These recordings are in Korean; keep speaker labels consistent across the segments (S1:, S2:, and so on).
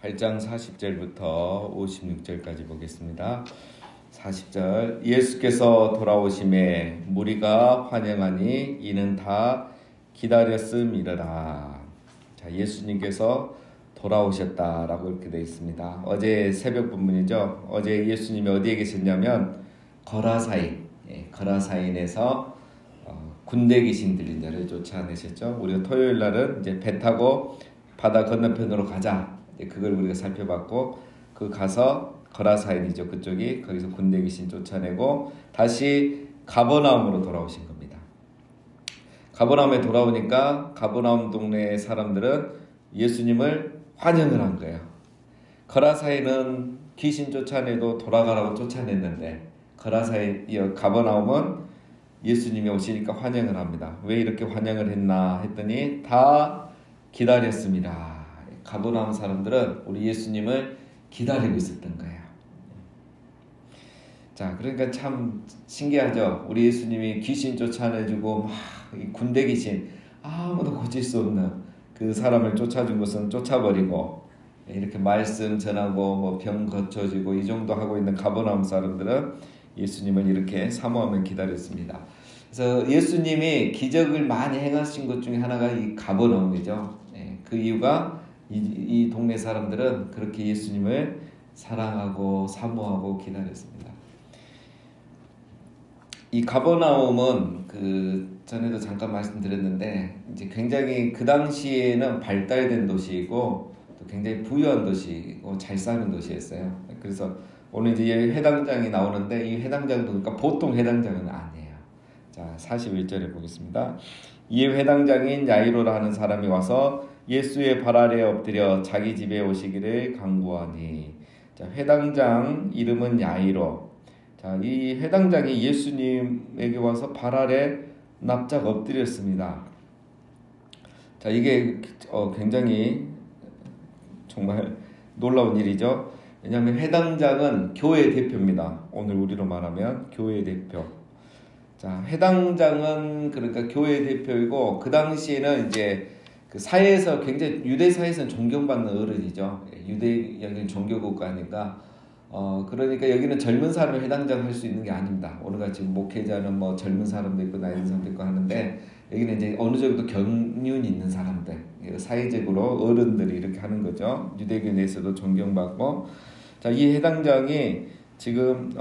S1: 8장 40절부터 56절까지 보겠습니다. 40절 예수께서 돌아오심에 무리가 환영하니 이는 다 기다렸음이러라. 자, 예수님께서 돌아오셨다라고 이렇게 되어 있습니다. 어제 새벽 본문이죠. 어제 예수님이 어디에 계셨냐면 거라사인에서 군대 귀신 들린 자를 쫓아내셨죠. 우리가 토요일 날은 이제 배 타고 바다 건너편으로 가자. 그걸 우리가 살펴봤고, 그 가서 거라사인이죠. 그쪽이 거기서 군대 귀신 쫓아내고 다시 가버나움으로 돌아오신 겁니다. 가버나움에 돌아오니까 가버나움 동네 사람들은 예수님을 환영을 한 거예요. 거라사인은 귀신 쫓아내도 돌아가라고 쫓아냈는데 가버나움은 예수님이 오시니까 환영을 합니다. 왜 이렇게 환영을 했나 했더니 다 기다렸습니다. 가버나움 사람들은 우리 예수님을 기다리고 있었던 거예요. 자, 그러니까 참 신기하죠. 우리 예수님이 귀신 쫓아내주고 막 군대 귀신 아무도 고칠 수 없는 그 사람을 쫓아준 것은 쫓아버리고 이렇게 말씀 전하고 뭐 병 고쳐주고 이 정도 하고 있는 가버나움 사람들은 예수님을 이렇게 사모하며 기다렸습니다. 그래서 예수님이 기적을 많이 행하신 것 중에 하나가 이 가버나움이죠. 그 이유가 이 동네 사람들은 그렇게 예수님을 사랑하고 사모하고 기다렸습니다. 이 가버나움은 전에도 잠깐 말씀드렸는데 이제 굉장히 그 당시에는 발달된 도시이고 또 굉장히 부유한 도시고 잘 사는 도시였어요. 그래서 오늘 이제 회당장이 나오는데 이 회당장도 그러니까 보통 회당장은 아니에요. 자, 41절에 보겠습니다. 이에 회당장인 야이로라 하는 사람이 와서 예수의 발 아래에 엎드려 자기 집에 오시기를 간구하니. 자, 회당장 이름은 야이로. 자, 이 회당장이 예수님에게 와서 발 아래 납작 엎드렸습니다. 자, 이게 굉장히 정말 놀라운 일이죠. 왜냐하면 회당장은 교회 대표입니다. 오늘 우리로 말하면 교회 대표. 자, 회당장은 그러니까 교회 대표이고 그 당시에는 이제 그 사회에서 굉장히 유대 사회에서는 존경받는 어른이죠. 여기는 종교 국가니까 그러니까 여기는 젊은 사람이 회당장 할 수 있는 게 아닙니다. 오늘같이 목회자는 뭐 젊은 사람도 있고 나이 든 사람도 있고 하는데 여기는 이제 어느 정도 경륜이 있는 사람들, 사회적으로 어른들이 이렇게 하는 거죠. 유대교 내에서도 존경받고. 자, 이 회당장이 지금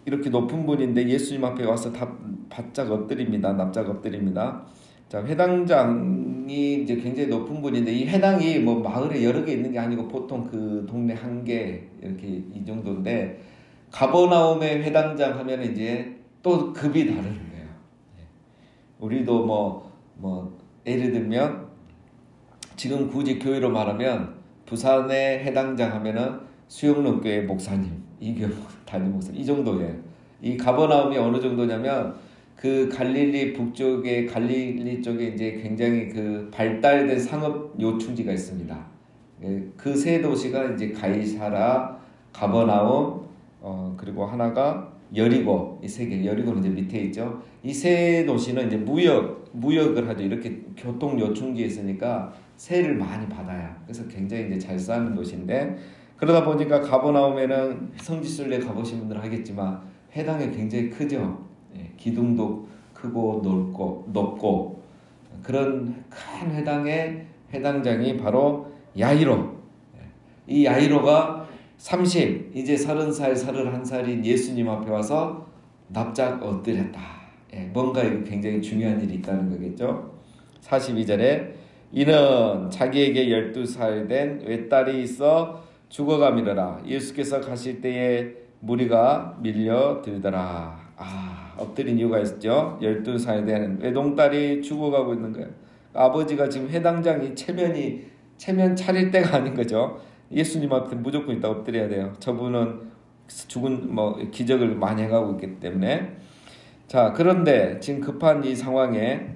S1: 이렇게 높은 분인데 예수님 앞에 와서 다 바짝 엎드립니다. 납작 엎드립니다. 자, 회당장이 이제 굉장히 높은 분인데 이 회당이 뭐 마을에 여러 개 있는 게 아니고 보통 그 동네 한 개 이렇게 이 정도인데 가버나움의 회당장 하면 이제 또 급이 다른 거예요. 우리도 뭐 예를 들면 지금 굳이 교회로 말하면 부산의 회당장 하면은 수영로교회 목사님, 이교 담임 목사님 이 정도예요. 이 가버나움이 어느 정도냐면 그 갈릴리 북쪽에 갈릴리 쪽에 이제 굉장히 그 발달된 상업 요충지가 있습니다. 그 세 도시가 이제 가이사라, 가버나움, 그리고 하나가 여리고, 이 세 개. 여리고는 이제 밑에 있죠. 이 세 도시는 이제 무역을 하죠. 이렇게 교통 요충지에 있으니까 세를 많이 받아요. 그래서 굉장히 이제 잘 사는 도시인데 그러다 보니까 가버나움에는 성지순례 가보신 분들은 알겠지만 회당이 굉장히 크죠. 기둥도 크고 높고 그런 큰 회당의 회당장이 바로 야이로. 이 야이로가 이제 30살, 31살인 예수님 앞에 와서 납작 엎드렸다. 뭔가 굉장히 중요한 일이 있다는 거겠죠. 42절에 이는 자기에게 12살 된 외딸이 있어 죽어가미르라. 예수께서 가실 때에 무리가 밀려들더라. 엎드린 이유가 있죠. 12살 된 외동딸이 죽어가고 있는 거예요. 아버지가 지금 회당장이 체면 차릴 때가 아닌 거죠. 예수님 앞에 무조건 있다 엎드려야 돼요. 저분은 죽은 기적을 많이 해가고 있기 때문에. 자, 그런데 지금 급한 이 상황에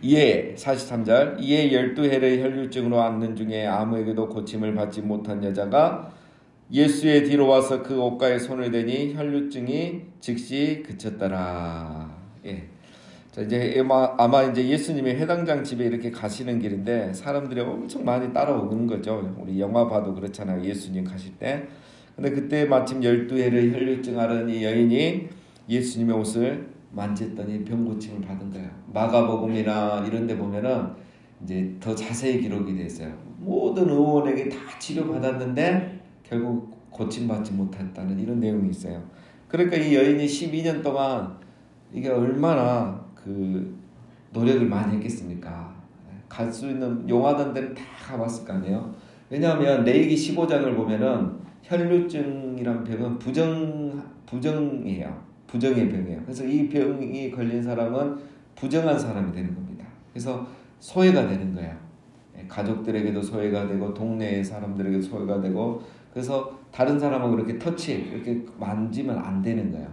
S1: 43절 이에 12해의 혈류증으로 앉는 중에 아무에게도 고침을 받지 못한 여자가 예수의 뒤로 와서 그 옷가에 손을 대니 혈류증이 즉시 그쳤더라. 자, 이제 아마 이제 예수님이 회당장 집에 이렇게 가시는 길인데 사람들이 엄청 많이 따라오는 거죠. 우리 영화 봐도 그렇잖아요. 예수님 가실 때. 근데 그때 마침 12해를 혈류증 앓은 이 여인이 예수님의 옷을 만졌더니 병 고침을 받은 거예요. 마가복음이나 이런 데 보면은 이제 더 자세히 기록이 돼 있어요. 모든 의원에게 다 치료받았는데 결국 고침받지 못했다는 이런 내용이 있어요. 그러니까 이 여인이 12년 동안 이게 얼마나 그 노력을 많이 했겠습니까? 갈 수 있는 용하던 데는 다 가봤을 거 아니에요. 왜냐하면 레위기 15장을 보면은 혈류증이란 병은 부정이에요. 부정의 병이에요. 그래서 이 병이 걸린 사람은 부정한 사람이 되는 겁니다. 그래서 소외가 되는 거예요. 가족들에게도 소외가 되고 동네 사람들에게도 소외가 되고, 그래서 다른 사람하고 이렇게 이렇게 만지면 안 되는 거예요.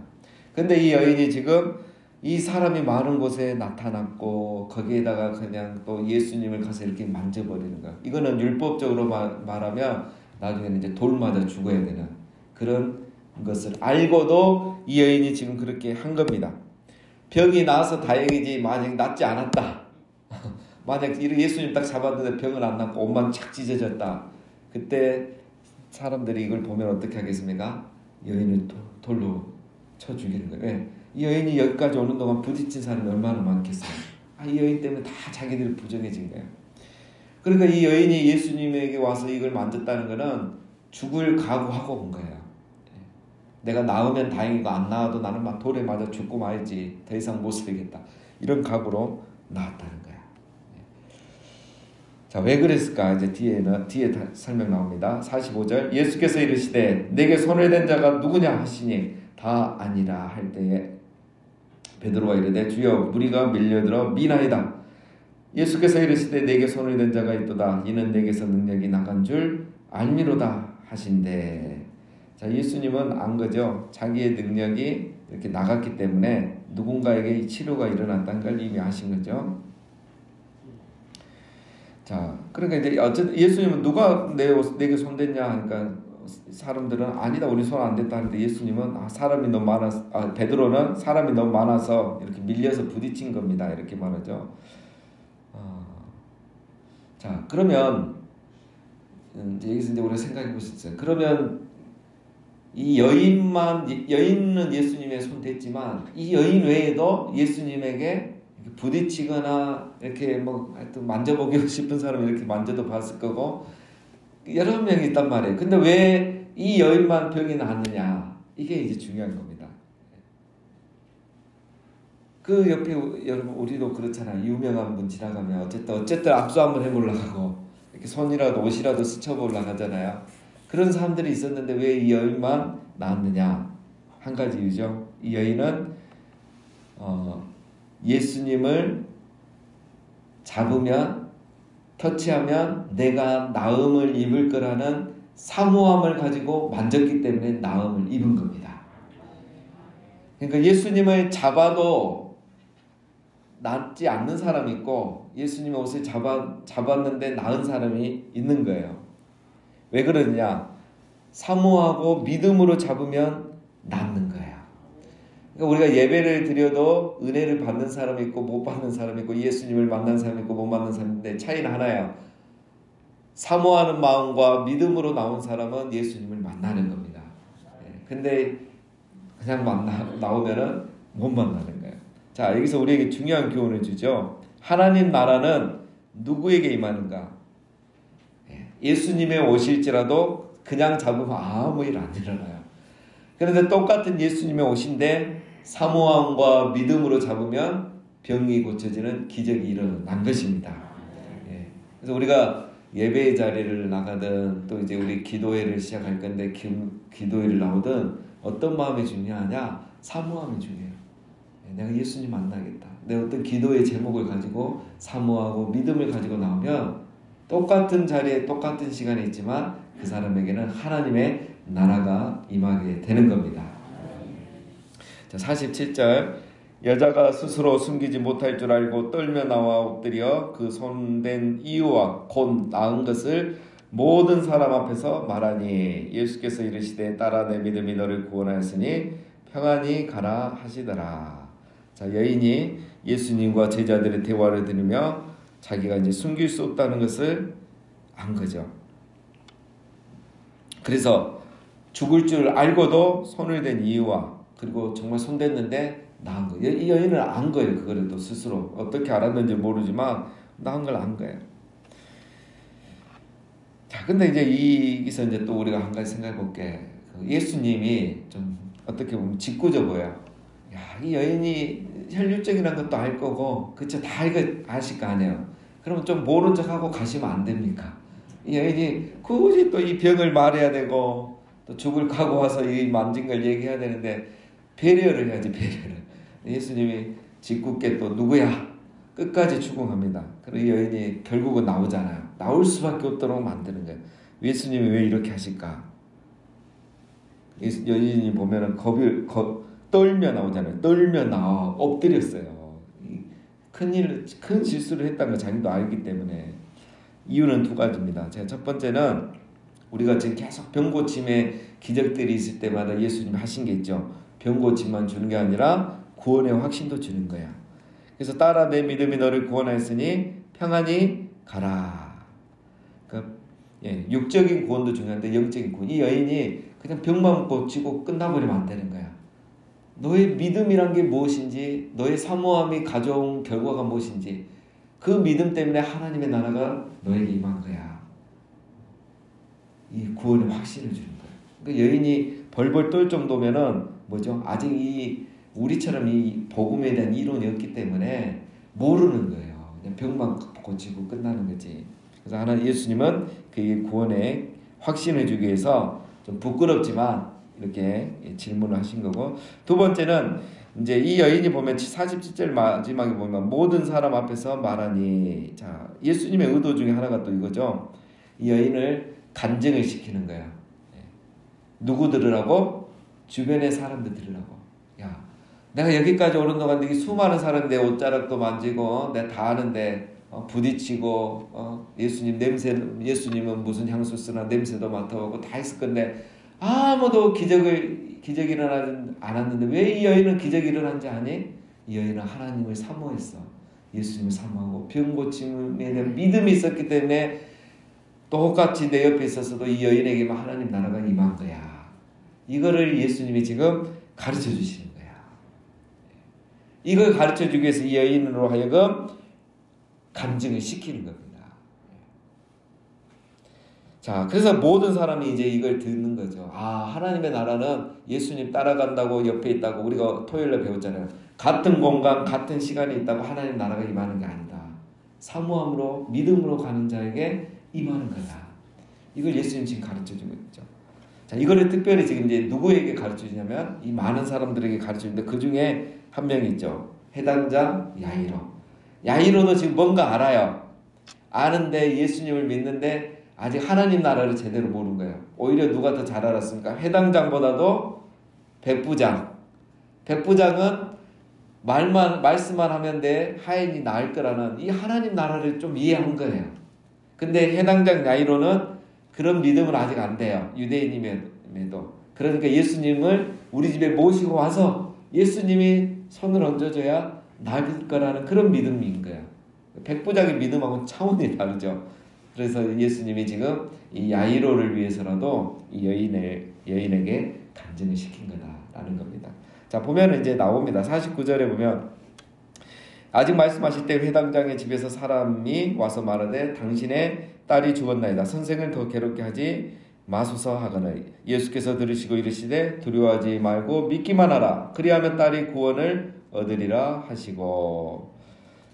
S1: 근데 이 여인이 지금 이 사람이 많은 곳에 나타났고 거기에다가 그냥 또 예수님을 가서 이렇게 만져버리는 거예요. 이거는 율법적으로 말하면 나중에는 이제 돌 맞아 죽어야 되는 그런 것을 알고도 이 여인이 지금 그렇게 한 겁니다. 병이 나아서 다행이지 만약 낫지 않았다. 만약 예수님 딱 잡았는데 병은 안 낫고 옷만 착 찢어졌다. 그때 사람들이 이걸 보면 어떻게 하겠습니까? 여인을 돌로 쳐 죽이는 거예요. 왜? 이 여인이 여기까지 오는 동안 부딪힌 사람이 얼마나 많겠어요. 이 여인 때문에 다 자기들이 부정해진 거예요. 그러니까 이 여인이 예수님에게 와서 이걸 만졌다는 거는 죽을 각오하고 온 거예요. 내가 나으면 다행이고 안 나아도 나는 막 돌에 맞아 죽고 말지, 더 이상 못 살겠다, 이런 각오로 나왔다는 거야. 자, 왜 그랬을까? 이제 뒤에 설명 나옵니다. 45절. 예수께서 이르시되 내게 손을 댄 자가 누구냐 하시니 다 아니라 할 때에 베드로가 이르되 주여 무리가 밀려들어 미나이다. 예수께서 이르시되 내게 손을 댄 자가 있도다. 이는 내게서 능력이 나간 줄 알미로다 하신대. 자, 예수님은 안 거죠. 자기의 능력이 이렇게 나갔기 때문에 누군가에게 치료가 일어났다는 걸 이미 아신 거죠. 자, 그러니까 이제 어쨌든 예수님은 누가 내게 손 댔냐 하니까 사람들은 아니다, 우리 손 안 댔다 하는데 예수님은 사람이 너무 많아서, 베드로는 사람이 너무 많아서 이렇게 밀려서 부딪힌 겁니다, 이렇게 말하죠. 자, 그러면 이제 여기서 이제 우리가 생각해 볼 수 있어요. 그러면 이 여인은 예수님의 손 댔지만 이 여인 외에도 예수님에게 부딪히거나 이렇게 뭐 하여튼 만져보고 싶은 사람이 이렇게 만져도 봤을 거고 여러 명이 있단 말이에요. 근데 왜 이 여인만 병이 나느냐, 이게 이제 중요한 겁니다. 그 옆에 여러분 우리도 그렇잖아요. 유명한 분 지나가면 어쨌든 압수 한번 해보려고 하고 이렇게 손이라도 옷이라도 스쳐보려고 하잖아요. 그런 사람들이 있었는데 왜 이 여인만 나았느냐? 한 가지 이유죠. 이 여인은 예수님을 잡으면, 터치하면 내가 나음을 입을 거라는 사모함을 가지고 만졌기 때문에 나음을 입은 겁니다. 그러니까 예수님을 잡아도 낫지 않는 사람이 있고 예수님의 옷을 잡았는데 나은 사람이 있는 거예요. 왜 그러느냐? 사모하고 믿음으로 잡으면 낫는 거예요. 그러니까 우리가 예배를 드려도 은혜를 받는 사람이 있고 못 받는 사람이 있고 예수님을 만난 사람이 있고 못 만난 사람인데 차이는 하나예요. 사모하는 마음과 믿음으로 나온 사람은 예수님을 만나는 겁니다. 근데 그냥 나오면은 못 만나는 거예요. 자, 여기서 우리에게 중요한 교훈을 주죠. 하나님 나라는 누구에게 임하는가? 예수님의 옷일지라도 그냥 잡으면 아무 일 안 일어나요. 그런데 똑같은 예수님의 옷인데 사모함과 믿음으로 잡으면 병이 고쳐지는 기적이 일어난 것입니다. 그래서 우리가 예배의 자리를 나가든 또 이제 우리 기도회를 시작할 건데 기도회를 나오든 어떤 마음이 중요하냐? 사모함이 중요해요. 내가 예수님 만나겠다. 내 어떤 기도의 제목을 가지고 사모하고 믿음을 가지고 나오면 똑같은 자리에 똑같은 시간에 있지만 그 사람에게는 하나님의 나라가 임하게 되는 겁니다. 자, 47절. 여자가 스스로 숨기지 못할 줄 알고 떨며 나와 엎드려 그 손댄 이유와 곧 나은 것을 모든 사람 앞에서 말하니 예수께서 이르시되 딸아 내 믿음이 너를 구원하였으니 평안히 가라 하시더라. 자, 여인이 예수님과 제자들의 대화를 들으며 자기가 이제 숨길 수 없다는 것을 안 거죠. 그래서 죽을 줄 알고도 손을 댄 이유와 그리고 정말 손 댔는데 나은 거예요. 이 여인은 안 거예요. 그거를 또 스스로 어떻게 알았는지 모르지만 나은 걸 안 거예요. 자, 근데 이제 여기서 이제 또 우리가 한 가지 생각해 볼게. 예수님이 좀 어떻게 보면 짓궂어 보여. 야, 이 여인이 혈류증이란 것도 알 거고, 그쵸? 다 이거 아실 거 아니에요. 그러면 좀 모른 척하고 가시면 안 됩니까? 이 여인이 굳이 또 이 병을 말해야 되고, 또 죽을 각오 와서 이 만진 걸 얘기해야 되는데, 배려를 해야지, 배려를. 예수님이 짓궂게 또 누구야? 끝까지 추궁합니다. 그리고 이 여인이 결국은 나오잖아요. 나올 수밖에 없도록 만드는 거예요. 예수님이 왜 이렇게 하실까? 여인이 보면은 떨며 나오잖아요. 떨며 나와 엎드렸어요. 큰 실수를 했다는 걸 자기도 알기 때문에. 이유는 두 가지입니다. 제가 첫 번째는 우리가 지금 계속 병 고침의 기적들이 있을 때마다 예수님이 하신 게 있죠. 병 고침만 주는 게 아니라 구원의 확신도 주는 거야. 그래서 따라 내 믿음이 너를 구원하였으니 평안히 가라. 그러니까 육적인 구원도 중요한데 영적인 구원. 이 여인이 그냥 병만 고치고 끝나버리면 안 되는 거야. 너의 믿음이란 게 무엇인지, 너의 사모함이 가져온 결과가 무엇인지, 그 믿음 때문에 하나님의 나라가 너에게 임한 거야. 이 구원의 확신을 주는 거야. 그러니까 여인이 벌벌 떨 정도면은 뭐죠? 아직 우리처럼 이 복음에 대한 이론이 없기 때문에 모르는 거예요. 그냥 병만 고치고 끝나는 거지. 그래서 하나님 예수님은 그 구원의 확신을 주기 위해서 좀 부끄럽지만 이렇게 질문을 하신 거고, 두 번째는 이제 이 여인이 보면 47절 마지막에 보면 모든 사람 앞에서 말하니, 자, 예수님의 의도 중에 하나가 또 이거죠. 이 여인을 간증을 시키는 거야. 누구 들으라고? 주변의 사람들 들으라고. 야, 내가 여기까지 오는 동안 이 수많은 사람이 내 옷자락도 만지고 내가 다 아는데 부딪히고 예수님은 무슨 향수 쓰나 냄새도 맡아보고 다 했을 건데 아무도 기적이 일어나지 않았는데 왜 이 여인은 기적이 일어난지 아니? 이 여인은 하나님을 사모했어. 예수님을 사모하고 병 고침에 대한 믿음이 있었기 때문에 똑같이 내 옆에 있었어도 이 여인에게만 하나님 나라가 임한 거야. 이거를 예수님이 지금 가르쳐 주시는 거야. 이걸 가르쳐 주기 위해서 이 여인으로 하여금 간증을 시키는 겁니다. 자, 그래서 모든 사람이 이제 이걸 듣는 거죠. 아, 하나님의 나라는 예수님 따라간다고 옆에 있다고 우리가 토요일에 배웠잖아요. 같은 공간, 같은 시간에 있다고 하나님 나라가 임하는 게 아니다. 사모함으로, 믿음으로 가는 자에게 임하는 거다. 이걸 예수님 지금 가르쳐 주고 있죠. 자, 이거를 특별히 지금 이제 누구에게 가르쳐 주냐면 이 많은 사람들에게 가르쳐 주는데 그 중에 한 명이 있죠. 해당자 야이로. 야이로도 지금 뭔가 알아요. 아는데 예수님을 믿는데 아직 하나님 나라를 제대로 모르는 거예요. 오히려 누가 더 잘 알았습니까? 해당장보다도 백부장. 백부장은 말씀만 하면 돼 하인이 나을 거라는 이 하나님 나라를 좀 이해한 거예요. 근데 해당장 야이로는 그런 믿음은 아직 안 돼요. 유대인임에도. 그러니까 예수님을 우리 집에 모시고 와서 예수님이 손을 얹어줘야 나을 거라는 그런 믿음인 거예요. 백부장의 믿음하고는 차원이 다르죠. 그래서 예수님이 지금 이 야이로를 위해서라도 이 여인에게 간증을 시킨 거다라는 겁니다. 자, 보면 이제 나옵니다. 49절에 보면 아직 말씀하실 때 회당장의 집에서 사람이 와서 말하되 당신의 딸이 죽었나이다. 선생을 더 괴롭게 하지 마소서 하거늘 예수께서 들으시고 이르시되 두려워하지 말고 믿기만 하라. 그리하면 딸이 구원을 얻으리라 하시고.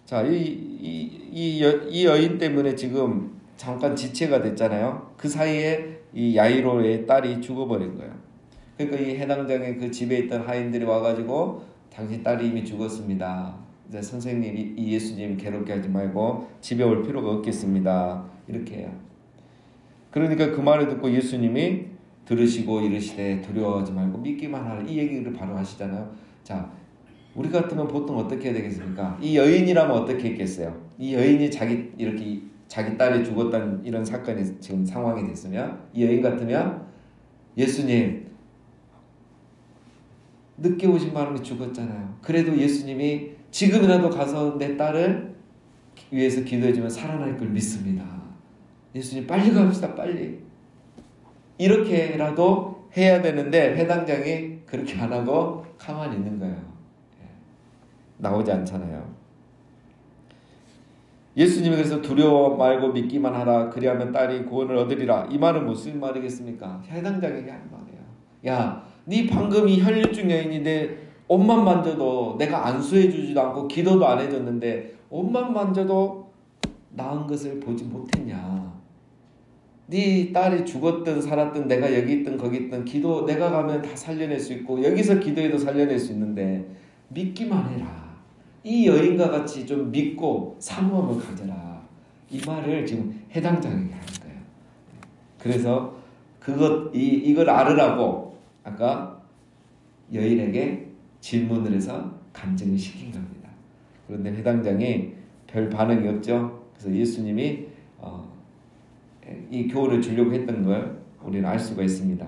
S1: 자, 이 여인 때문에 지금 잠깐 지체가 됐잖아요. 그 사이에 이 야이로의 딸이 죽어버린 거예요. 그러니까 이 해당장의 그 집에 있던 하인들이 와가지고 당신 딸이 이미 죽었습니다. 이제 선생님, 이 예수님 괴롭게 하지 말고 집에 올 필요가 없겠습니다. 이렇게 해요. 그러니까 그 말을 듣고 예수님이 들으시고 이르시되 두려워하지 말고 믿기만 하라. 이 얘기를 바로 하시잖아요. 자, 우리 같으면 보통 어떻게 해야 되겠습니까? 이 여인이라면 어떻게 했겠어요? 이 여인이 자기 딸이 죽었다는 이런 사건이 지금 상황이 됐으면 이 여인 같으면 예수님 늦게 오신 바람에 죽었잖아요. 그래도 예수님이 지금이라도 가서 내 딸을 위해서 기도해주면 살아날 걸 믿습니다. 예수님 빨리 갑시다, 빨리. 이렇게라도 해야 되는데 회당장이 그렇게 안 하고 가만히 있는 거예요. 나오지 않잖아요. 예수님이 그래서 두려워 말고 믿기만 하라. 그리하면 딸이 구원을 얻으리라. 이 말은 무슨 말이겠습니까? 회당장에게 한 말이에요. 야, 네 방금 이 혈류증 여인인데 옷만 만져도 내가 안수해주지도 않고 기도도 안 해줬는데 옷만 만져도 나은 것을 보지 못했냐. 네 딸이 죽었든 살았든 내가 여기 있든 거기 있든 기도 내가 가면 다 살려낼 수 있고 여기서 기도해도 살려낼 수 있는데 믿기만 해라. 이 여인과 같이 좀 믿고 사모함을 가져라. 이 말을 지금 해당장에게 하는 거예요. 그래서 이걸 알으라고 아까 여인에게 질문을 해서 간증을 시킨 겁니다. 그런데 해당장이 별 반응이 없죠. 그래서 예수님이 이 교훈을 주려고 했던 걸 우리는 알 수가 있습니다.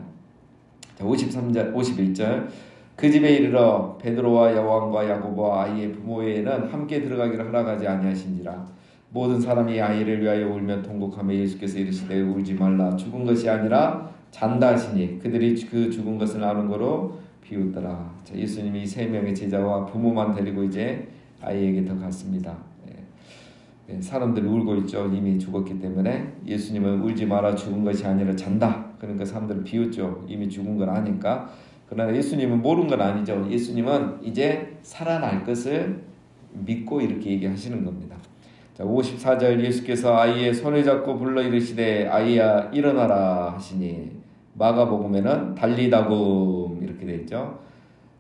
S1: 자, 53절, 51절. 그 집에 이르러 베드로와 요한과 야고보와 아이의 부모에게는 함께 들어가기를 허락하지 아니하신지라. 모든 사람이 아이를 위하여 울며 통곡하며 예수께서 이르시되 울지 말라. 죽은 것이 아니라 잔다 하시니 그들이 그 죽은 것을 아는 거로 비웃더라. 자, 예수님이 3명의 제자와 부모만 데리고 이제 아이에게 더 갔습니다. 사람들이 울고 있죠. 이미 죽었기 때문에. 예수님은 울지 마라. 죽은 것이 아니라 잔다. 그러니까 사람들을 비웃죠. 이미 죽은 걸 아니까. 그러나 예수님은 모르는 건 아니죠. 예수님은 이제 살아날 것을 믿고 이렇게 얘기하시는 겁니다. 자, 54절. 예수께서 아이의 손을 잡고 불러 이르시되 아이야 일어나라 하시니 마가복음에는 달리다굼 이렇게 되어 있죠.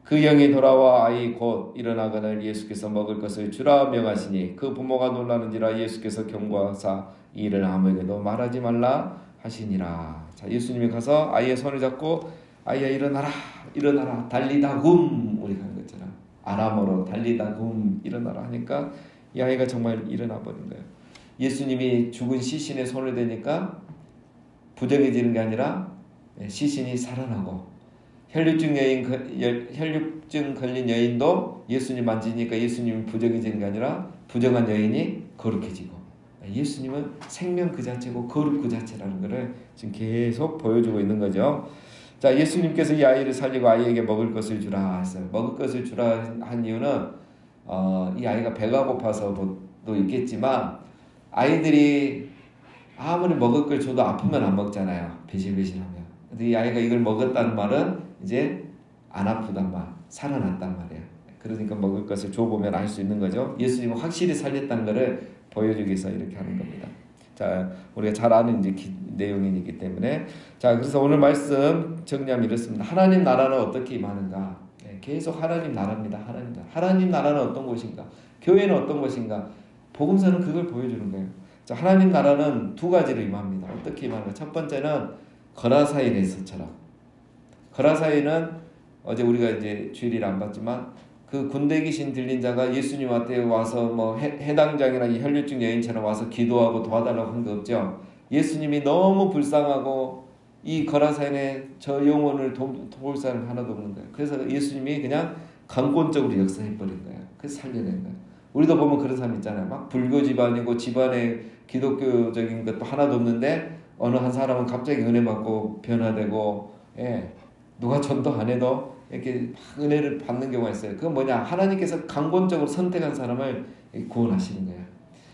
S1: 그 영이 돌아와 아이 곧 일어나거늘 예수께서 먹을 것을 주라 명하시니 그 부모가 놀라는지라. 예수께서 경고하사 이 일을 아무에게도 말하지 말라 하시니라. 자, 예수님이 가서 아이의 손을 잡고 아이야 일어나라 일어나라 달리다굼 우리가 하는 것처럼 아람어로 달리다굼 일어나라 하니까 이 아이가 정말 일어나 버린 거예요. 예수님이 죽은 시신의 손을 대니까 부정해지는 게 아니라 시신이 살아나고 혈류증 걸린 여인도 예수님 만지니까 예수님이 부정해지는 게 아니라 부정한 여인이 거룩해지고 예수님은 생명 그 자체고 거룩 그 자체라는 것을 지금 계속 보여주고 있는 거죠. 자, 예수님께서 이 아이를 살리고 아이에게 먹을 것을 주라 했어요. 먹을 것을 주라 한 이유는 이 아이가 배가 고파서도 있겠지만 아이들이 아무리 먹을 걸 줘도 아프면 안 먹잖아요. 배실배실하면. 근데 이 아이가 이걸 먹었다는 말은 이제 안 아프단 말, 살아났단 말이에요. 그러니까 먹을 것을 줘보면 알 수 있는 거죠. 예수님은 확실히 살렸다는 것을 보여주기 위해서 이렇게 하는 겁니다. 자, 우리가 잘 아는 이제 내용이기 때문에. 자, 그래서 오늘 말씀 정리하면 이렇습니다. 하나님 나라는 어떻게 임하는가? 계속 하나님 나라입니다. 하나님 나라. 하나님 나라는 어떤 곳인가? 교회는 어떤 곳인가? 복음서는 그걸 보여주는 거예요. 자, 하나님 나라는 두 가지로 임합니다. 어떻게 임하는가? 첫 번째는 거라사인에서처럼. 거라사인은 어제 우리가 이제 주일을 안 봤지만 그 군대 귀신 들린 자가 예수님한테 와서 뭐 해당장이나 이 혈류증 여인처럼 와서 기도하고 도와달라고 한 거 없죠. 예수님이 너무 불쌍하고 이 거라사인에 저 영혼을 도울 사람 하나도 없는 거예요. 그래서 예수님이 그냥 강권적으로 역사해버린 거예요. 그래서 살려낸 거예요. 우리도 보면 그런 사람 있잖아요. 막 불교 집안이고 집안에 기독교적인 것도 하나도 없는데 어느 한 사람은 갑자기 은혜 받고 변화되고 누가 전도 안 해도 이렇게 은혜를 받는 경우가 있어요. 그건 뭐냐? 하나님께서 강권적으로 선택한 사람을 구원하시는 거예요.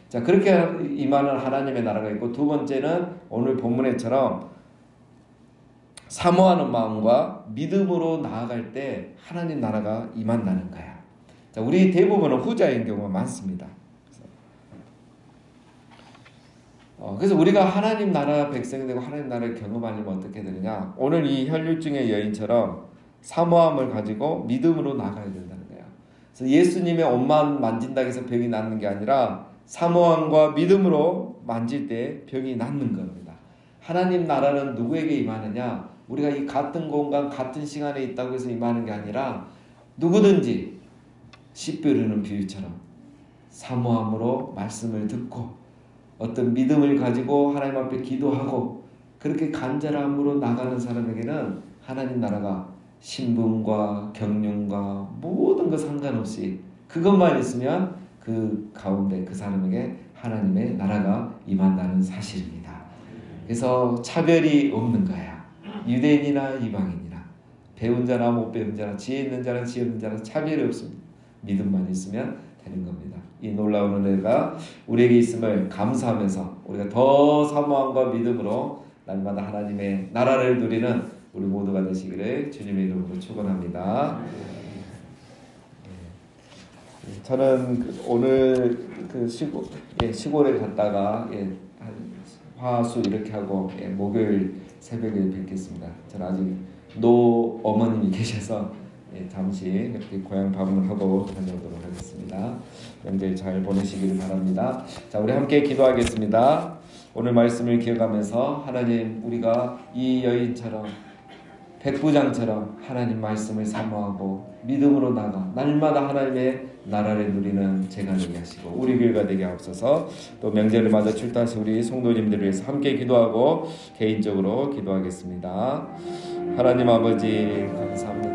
S1: 자, 그렇게 임하는 하나님의 나라가 있고 두 번째는 오늘 본문에처럼 사모하는 마음과 믿음으로 나아갈 때 하나님 나라가 임한다는 거야. 자, 우리 대부분은 후자인 경우가 많습니다. 그래서 우리가 하나님 나라 백성이 되고 하나님 나라를 경험하려면 어떻게 되느냐? 오늘 이 혈류증의 여인처럼 사모함을 가지고 믿음으로 나가야 된다는 거예요. 그래서 예수님의 옷만 만진다고 해서 병이 낫는 게 아니라 사모함과 믿음으로 만질 때 병이 낫는 겁니다. 하나님 나라는 누구에게 임하느냐? 우리가 이 같은 공간 같은 시간에 있다고 해서 임하는 게 아니라 누구든지 씨뿌리는 비유처럼 사모함으로 말씀을 듣고 어떤 믿음을 가지고 하나님 앞에 기도하고 그렇게 간절함으로 나가는 사람에게는 하나님 나라가 신분과 경륜과 모든 것 상관없이 그것만 있으면 그 가운데 그 사람에게 하나님의 나라가 임한다는 사실입니다. 그래서 차별이 없는 거야. 유대인이나 이방인이나 배운 자나 못 배운 자나 지혜 있는 자나 지혜 없는 자나 차별이 없습니다. 믿음만 있으면 되는 겁니다. 이 놀라운 은혜가 우리에게 있음을 감사하면서 우리가 더 사모함과 믿음으로 날마다 하나님의 나라를 누리는 우리 모두가 되시기를 주님의 이름으로 축원합니다. 저는 오늘 그 시골에 갔다가 한 화수 이렇게 하고 목요일 새벽에 뵙겠습니다. 저는 아직 노 어머님이 계셔서 잠시 이렇게 고향 방문하고 다녀오도록 하겠습니다. 명절 잘 보내시기를 바랍니다. 자, 우리 함께 기도하겠습니다. 오늘 말씀을 기억하면서 하나님, 우리가 이 여인처럼 백부장처럼 하나님 말씀을 사모하고 믿음으로 나가 날마다 하나님의 나라를 누리는 제가 되게 하시고 우리 교회가 되게 하옵소서. 또 명절을 맞아 출타하신 우리 성도님들을 위해서 함께 기도하고 개인적으로 기도하겠습니다. 하나님 아버지 감사합니다.